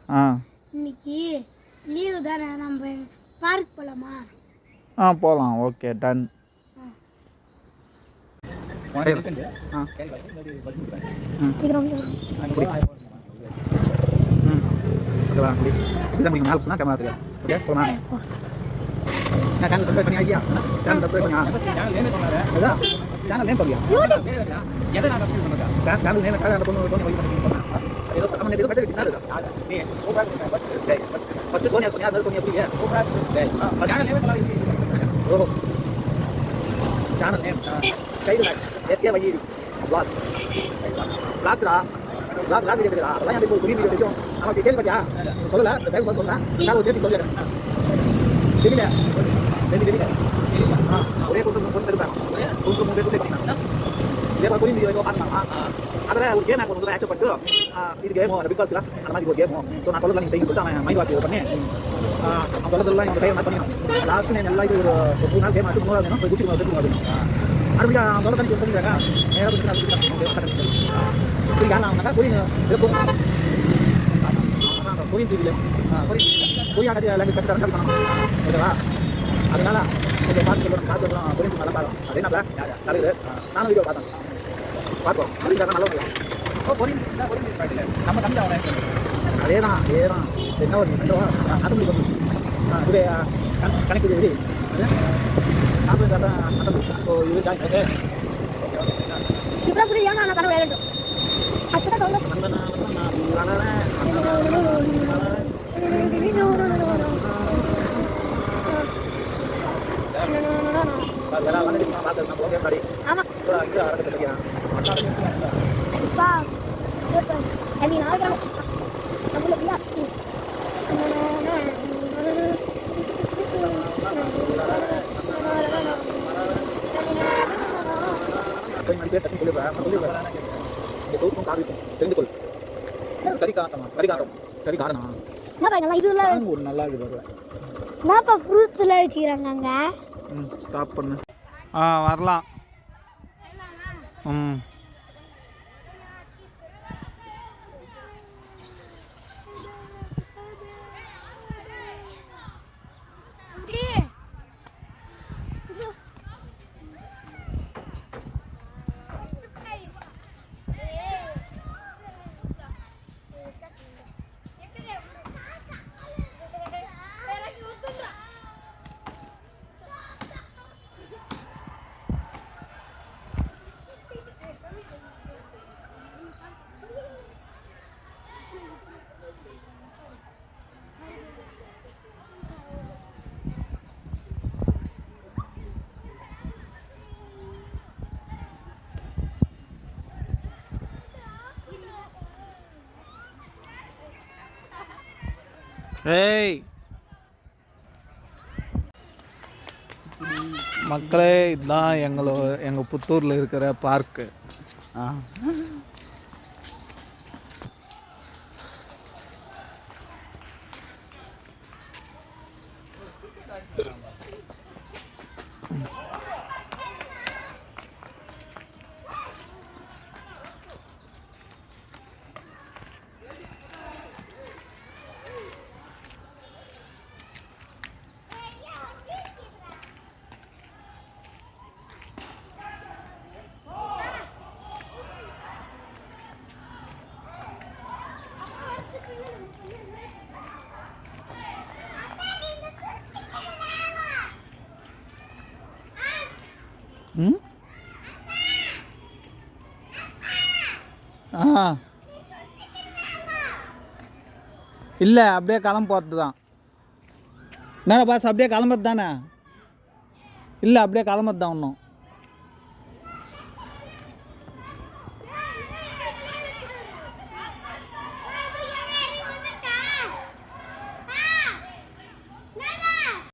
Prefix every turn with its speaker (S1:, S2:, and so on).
S1: ஆ
S2: இன்னைக்கு லீவு தானே, நம்ம பார்க் போகலாமா?
S1: போகலாம். Okay, done.
S2: சீக்கிரம்
S3: சேனல் சப்ஸ்கிரைப் பண்ணி ஐயா சேனல் சப்ஸ்கிரைப் பண்ணி அதான் சேனல் நேம் சொல்லியா எதை நான் சப்ஸ்கிரைப் பண்ணுறேன் சேனல் நேம் அந்த பொண்ணு பண்ணி ஏதோ நம்ம ஏதோ மெசேஜ் வச்சுருந்தா நீ ஃபஸ்ட்டு சோனியா சொன்னியா அது சோனியா புரியுது சேனல் நேம் சொல்லலாம். ஓஹோ சேனல் நேம் கைது ஏத்தியா வையிரு பிளாக் பிளாக்ஸ்டா பிளாக் வீடியோ அதெல்லாம் எனக்கு ஒரு புதிய வீடியோ தெரியும். நமக்கு கேள்வி பார்த்தியா சொல்லலை டைம் பார்த்து சொல்கிறேன் நான் ஒரு சேர்த்து சொல்லிடுறேன். தெரியல தெரியல ஒரே கொஞ்சம் இருப்பேன் கொஞ்சம் 3 பேர் சேர்த்து இதே மாதிரி புரியும் வீடியோ பார்க்கலாம். அதில் ஒரு கேம் ஆப் வந்து ஆக்செப்ட் பண்ணிட்டு இது கேமோ அந்த பிக் பாஸ்ல அந்த மாதிரி ஒரு கேமோ ஸோ நான் சொல்லலாம் நீங்கள் செய்ய சொல்லிட்டு அவன் மைண்ட் வாட்ச் பண்ணி அவன் சொல்லலாம் எங்கள் டைம் பண்ணிடணும். லாஸ்ட்டு நான் எல்லாம் இது ஒரு 3 நாள் கேம் ஆச்சு 3 நாள் வேணும் போய் குச்சி வச்சுக்கணும் அப்படின்னு அப்படி அவன் சொல்ல தண்ணி சொல்லிடுறாங்க நேரம் புரியா அவனாக்கா புரியும் இருக்கும் புரியும் தெரியல புரியாத லாங்குவேஜ் கற்று தரங்க பண்ணணும் ஓகேவா? அதனால கொஞ்சம் பார்த்து புரிஞ்சு நல்லா பார்க்கலாம். அது என்ன தலைவர் நானும் வீடியோ பார்த்தேன் பார்ப்போம் புரிஞ்சாதான் நல்லா முடியும். நம்ம தமிழ் அதே தான் என்ன ஒரு அசம்பிளி வந்து இது கணக்கு இது அசம்பிளி ஸோ இது ஜாயின் ஸ்டாப் பண்ணு.
S1: வரலாம். ஏய் மக்களே, இதுதான் எங்கள் புத்தூரில் இருக்கிற பார்க்கு. இல்லை, அப்படியே கிளம்ப போகிறது தான். என்னடா பாஸ், அப்படியே கிளம்புறது தானே? இல்லை, அப்படியே கிளம்புறது தான். இன்னும்